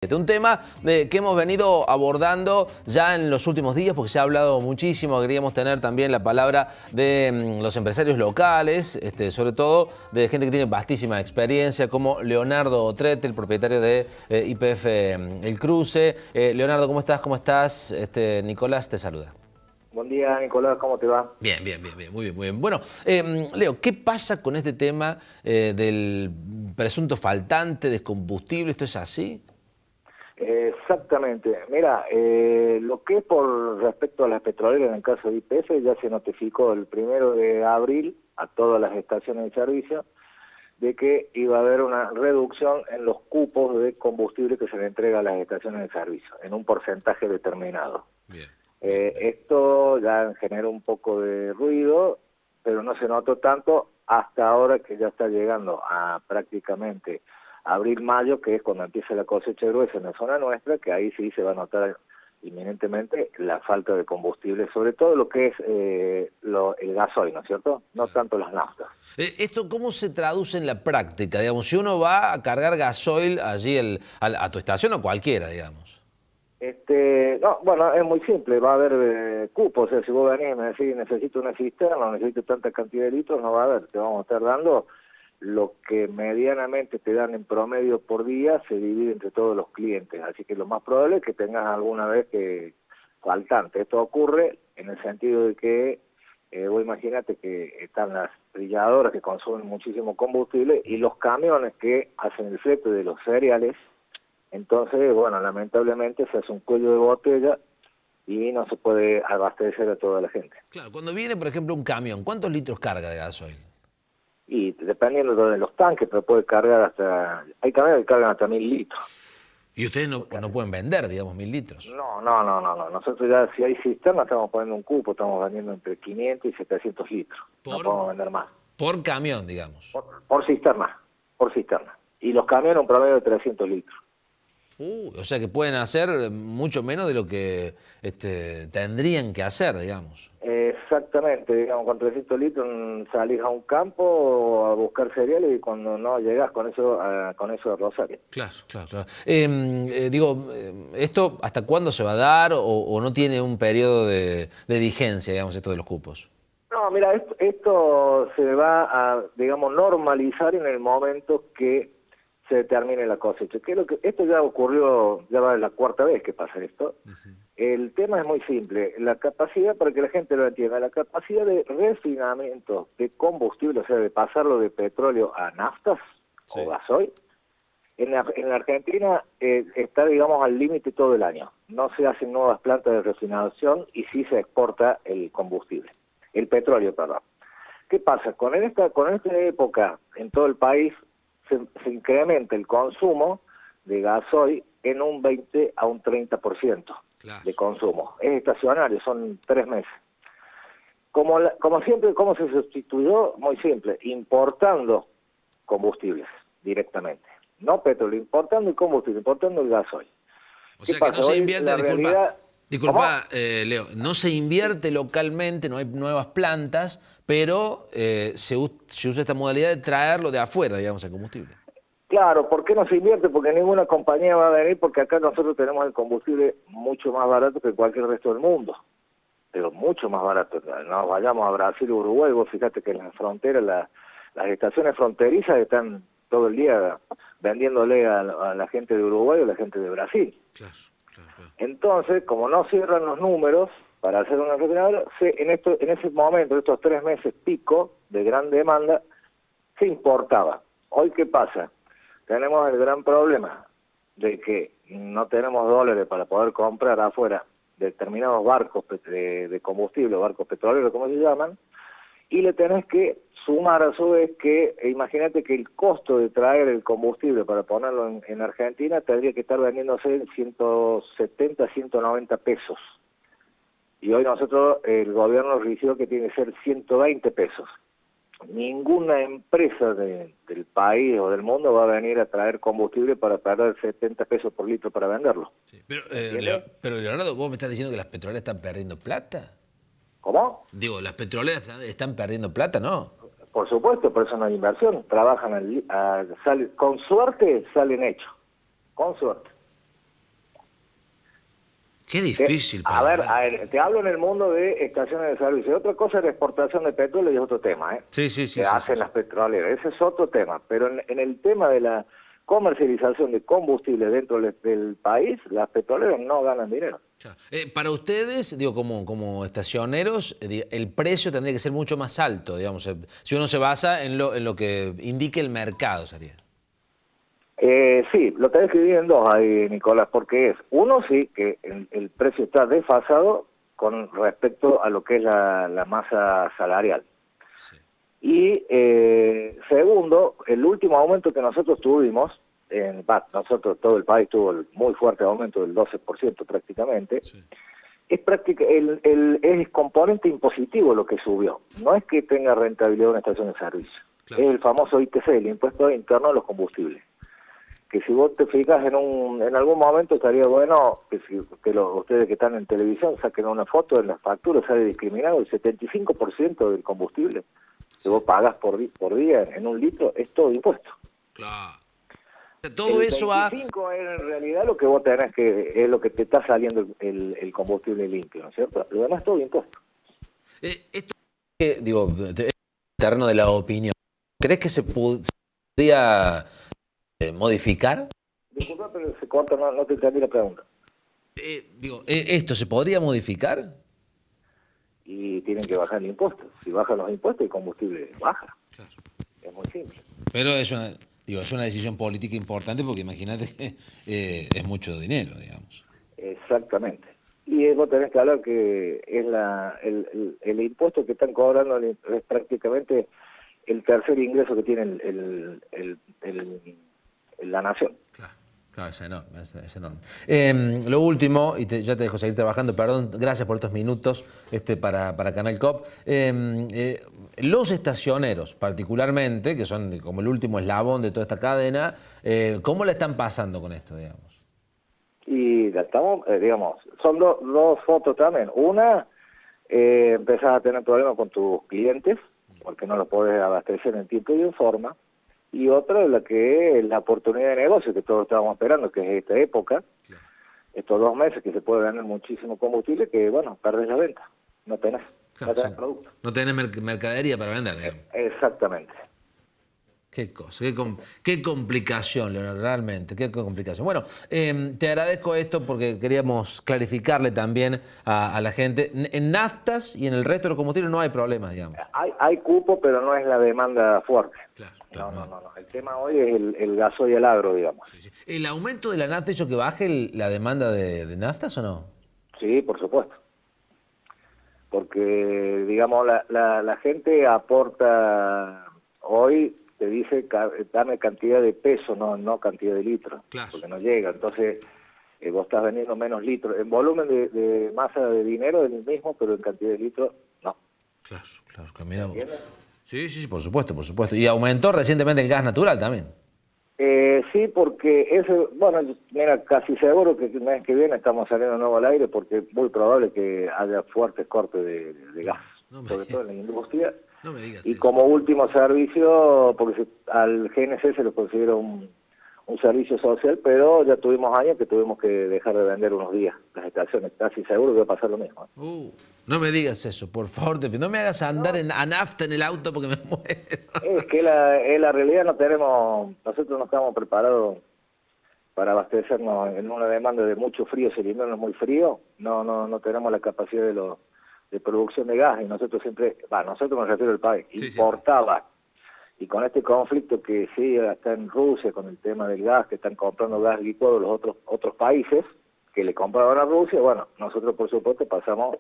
Un tema que hemos venido abordando ya en los últimos días porque se ha hablado muchísimo. Queríamos tener también la palabra de los empresarios locales, sobre todo de gente que tiene vastísima experiencia, como Leonardo Trete, el propietario de YPF El Cruce. Leonardo, ¿cómo estás? ¿Cómo estás? Nicolás te saluda. Buen día, Nicolás, ¿cómo te va? Bien, muy bien, muy bien. Bueno, Leo, ¿qué pasa con este tema del presunto faltante de combustible? ¿Esto es así? Exactamente. Mira, lo que es por respecto a las petroleras en el caso de YPF ya se notificó el 1 de abril a todas las estaciones de servicio de que iba a haber una reducción en los cupos de combustible que se le entrega a las estaciones de servicio, en un porcentaje determinado. Bien. Esto ya generó un poco de ruido, pero no se notó tanto hasta ahora que ya está llegando a prácticamente abril-mayo, que es cuando empieza la cosecha gruesa en la zona nuestra, que ahí sí se va a notar inminentemente la falta de combustible, sobre todo lo que es el gasoil, ¿no es cierto? No tanto las naftas. ¿Esto cómo se traduce en la práctica? Digamos, si uno va a cargar gasoil allí a tu estación o cualquiera, digamos. No, bueno, es muy simple, va a haber cupos, o sea, si vos venís y me decís necesito una cisterna, necesito tanta cantidad de litros, no va a haber, te vamos a estar dando lo que medianamente te dan en promedio por día, se divide entre todos los clientes, así que lo más probable es que tengas alguna vez que faltante. Esto ocurre en el sentido de que, vos imagínate que están las trilladoras que consumen muchísimo combustible y los camiones que hacen el flete de los cereales. Entonces, bueno, lamentablemente se hace un cuello de botella y no se puede abastecer a toda la gente. Claro, cuando viene, por ejemplo, un camión, ¿cuántos litros carga de gasoil? Y dependiendo de los tanques, pero puede cargar hasta... Hay camiones que cargan hasta 1000 litros. Y ustedes no pueden vender, digamos, 1000 litros. No. Nosotros ya, si hay cisterna, estamos poniendo un cupo, estamos vendiendo entre 500 y 700 litros. No podemos vender más. Por camión, digamos. Por cisterna. Y los camiones un promedio de 300 litros. O sea que pueden hacer mucho menos de lo que tendrían que hacer, digamos. Exactamente, digamos, con 300 litros salís a un campo a buscar cereales y cuando no llegás con eso a Rosario. Claro. ¿Esto hasta cuándo se va a dar o no tiene un periodo de vigencia, digamos, esto de los cupos? No, mira, esto se va a, digamos, normalizar en el momento que se termine la cosecha. Esto ya ocurrió, ya va la cuarta vez que pasa esto. El tema es muy simple. La capacidad, para que la gente lo entienda, la capacidad de refinamiento de combustible, o sea, de pasarlo de petróleo a naftas o gasoil, en la Argentina está, digamos, al límite todo el año. No se hacen nuevas plantas de refinación y sí se exporta el combustible, el petróleo, perdón. ¿Qué pasa? Con esta época en todo el país se incrementa el consumo de gasoil en un 20 a un 30% de consumo. Es estacionario, son 3 meses. Como siempre, ¿cómo se sustituyó? Muy simple, importando combustibles directamente. No petróleo, importando el combustible, importando el gasoil. O sea que no se invierte, disculpa, Leo, no se invierte localmente, no hay nuevas plantas, pero se usa esta modalidad de traerlo de afuera, digamos, el combustible. Claro, ¿por qué no se invierte? Porque ninguna compañía va a venir, porque acá nosotros tenemos el combustible mucho más barato que cualquier resto del mundo, pero mucho más barato. Nos vayamos a Brasil o Uruguay, vos fíjate que en las fronteras, las estaciones fronterizas están todo el día vendiéndole a la gente de Uruguay o a la gente de Brasil. Claro. Entonces, como no cierran los números para hacer una refinadora, en ese momento, estos 3 meses pico de gran demanda, se importaba. Hoy, ¿qué pasa? Tenemos el gran problema de que no tenemos dólares para poder comprar afuera determinados barcos de combustible, barcos petroleros, como se llaman, y le tenés que sumar a su vez que, imagínate que el costo de traer el combustible para ponerlo en Argentina tendría que estar vendiéndose en 170, 190 pesos. Y hoy el gobierno rigió que tiene que ser 120 pesos. Ninguna empresa del país o del mundo va a venir a traer combustible para perder 70 pesos por litro para venderlo. Sí. Pero Leonardo, ¿vos me estás diciendo que las petroleras están perdiendo plata? ¿Cómo? Digo, ¿las petroleras están perdiendo plata, no? Por supuesto, por eso no hay inversión. Trabajan con suerte salen hechos. Con suerte. Qué difícil. A ver, te hablo en el mundo de estaciones de servicio. Otra cosa es la exportación de petróleo y es otro tema, ¿eh? Sí. Que hacen las petroleras. Ese es otro tema. Pero en el tema de la comercialización de combustible dentro del país, las petroleras no ganan dinero. Claro. Para ustedes, digo, como estacioneros, el precio tendría que ser mucho más alto, digamos, si uno se basa en lo que indique el mercado, sería. Sí, lo tenés que dividir en dos ahí, Nicolás, porque uno sí, que el precio está desfasado con respecto a lo que es la masa salarial. Sí. Y segundo, el último aumento que nosotros tuvimos, nosotros, todo el país tuvo el muy fuerte aumento del 12% prácticamente, Sí. es componente impositivo lo que subió, no es que tenga rentabilidad una estación de servicio, Claro. es el famoso ITC, el impuesto interno a los combustibles. Que si vos te fijas en algún momento estaría bueno que ustedes que están en televisión saquen una foto en las facturas, sale discriminado, el 75% del combustible que vos pagas por día en un litro es todo impuesto. Claro. Todo eso va... El 25 es en realidad lo que vos tenés es lo que te está saliendo el combustible limpio, ¿no es cierto? Lo demás es todo impuesto. Esto, digo, el terreno de la opinión, ¿crees que se podría modificar? Disculpa, pero se corta, no te entendí la pregunta. ¿Esto se podría modificar? Y tienen que bajar el impuesto. Si bajan los impuestos, el combustible baja. Claro. Es muy simple. Pero es una decisión política importante porque imagínate que es mucho dinero, digamos. Exactamente. Y vos tenés que hablar que es el impuesto que están cobrando es prácticamente el tercer ingreso que tiene la nación. Claro, es enorme, es enorme. Lo último, y ya te dejo seguir trabajando, perdón, gracias por estos minutos para Canal COP. Los estacioneros, particularmente, que son como el último eslabón de toda esta cadena, ¿cómo la están pasando con esto, digamos? Y estamos, digamos, son dos fotos también. Una, empezás a tener problemas con tus clientes, porque no los podés abastecer en tiempo y en forma. Y otra es la oportunidad de negocio que todos estábamos esperando, que es esta época, claro. Estos 2 meses que se puede ganar muchísimo combustible, que bueno, perdés la venta, no tenés producto. No tenés mercadería para vender, digamos. Exactamente. Qué cosa, qué complicación, Leonardo, realmente, qué complicación. Bueno, te agradezco esto porque queríamos clarificarle también a la gente. En naftas y en el resto de los combustibles no hay problema, digamos. Hay cupo, pero no es la demanda fuerte. Claro, no. El tema hoy es el gasoil y el agro, digamos. Sí. ¿El aumento de la nafta hizo que baje la demanda de naftas o no? Sí, por supuesto. Porque, digamos, la gente aporta hoy... te dice dame cantidad de peso, no cantidad de litros, claro. Porque no llega. Entonces, vos estás vendiendo menos litros. En volumen de masa de dinero es el mismo, pero en cantidad de litros, no. Claro, mira vos. Sí, por supuesto. Y aumentó recientemente el gas natural también. Sí, porque bueno, mira, casi seguro que el mes que viene estamos saliendo de nuevo al aire porque es muy probable que haya fuertes cortes de gas, sobre todo en la industria. No me digas y eso. Como último servicio, porque al GNC se lo considera un servicio social, pero ya tuvimos años que tuvimos que dejar de vender unos días las estaciones. Casi seguro que va a pasar lo mismo. No me digas eso, por favor, no me hagas andar a nafta en el auto porque me muero. Es que la realidad nosotros no estamos preparados para abastecernos en una demanda de mucho frío. Si el invierno es muy frío, no tenemos la capacidad de producción de gas, y nosotros siempre, nosotros me refiero al país, importaba. Y con este conflicto que sí está en Rusia, con el tema del gas, que están comprando gas licuado los otros países, que le compraban a Rusia, bueno, nosotros por supuesto pasamos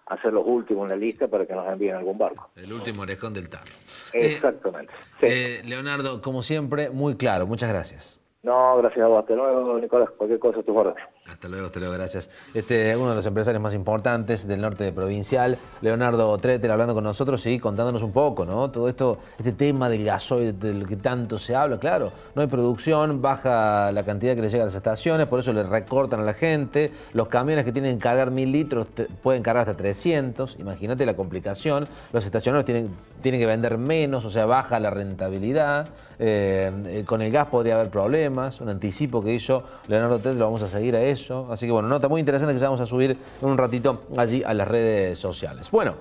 a ser los últimos en la lista para que nos envíen algún barco. El último orejón del tarro. Exactamente. Sí. Leonardo, como siempre, muy claro, muchas gracias. No, gracias a vos. Hasta luego, Nicolás. Cualquier cosa a tus órdenes. Hasta luego, gracias. Uno de los empresarios más importantes del norte provincial, Leonardo Treter, hablando con nosotros y contándonos un poco, ¿no? Todo esto, este tema del gasoil, del que tanto se habla, claro, no hay producción, baja la cantidad que le llega a las estaciones, por eso le recortan a la gente. Los camiones que tienen que cargar 1000 litros pueden cargar hasta 300, imagínate la complicación. Los estacionarios tienen tiene que vender menos, o sea, baja la rentabilidad. Con el gas podría haber problemas, un anticipo que hizo Leonardo Tet, lo vamos a seguir a eso. Así que bueno, nota muy interesante que ya vamos a subir en un ratito allí a las redes sociales. Bueno.